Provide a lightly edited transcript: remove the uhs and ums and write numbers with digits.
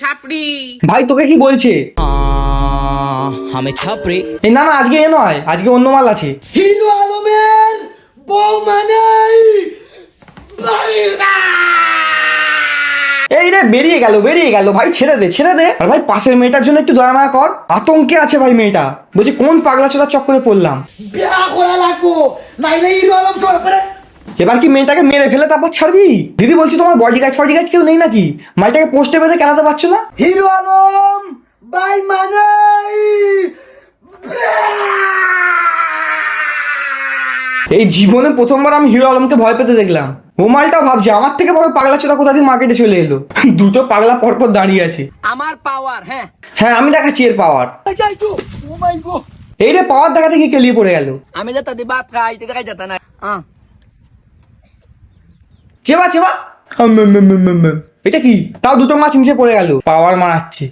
ছাপড়ি। ভাই তোকে কি বলছে? আমি ছাপড়ি। এই না না, আজকে এ নয়, আজকে অন্য মাল আছে। হিরো আলমের বউ মানেই এই রে বেরিয়ে গেল ভাই, ছেড়ে দে। আর ভাই পাশের মেয়েটার জন্য একটু দয়া মায়া কর, আতঙ্কে আছে ভাই মেয়েটা। বলছি কোন পাগলা চোদার চক্করে পড়লাম। বিয়া করা লাগবো, নাইলে হিরো আলম সব এবার কি মেয়েটাকে মেরে ফেলে তারপর ছাড়বি? দিদি বলছি তোমার বডিগার্ড কেউ নেই নাকি? মাইটাকে পোস্টে বেঁধে কেলাতে পারছো না? হিরো আলম বাই মানাই। এই জীবনে প্রথমবার আমি হিরো আলমকে ভয় পেতে দেখলাম। ও মালটাও ভাবছে আমার থেকে বড় পাগলা চোদা কোথা থেকে মার্কেটে চলে এলো। দুটো পাগলা পরপর দাঁড়িয়ে আছে। আমার পাওয়ার। হ্যাঁ আমি দেখাচ্ছি এর পাওয়ার। যাইতো। ও মাই গড। এই রে পাওয়ার দেখাতে কি কেলিয়ে পড়ে গেল। আমি যেটা দি ভাত খাই এটা খাই যেত না। চেবা। এটা কি? তাও দুটো মাছ নিচে পড়ে গেল, পাওয়ার মারাচ্ছে।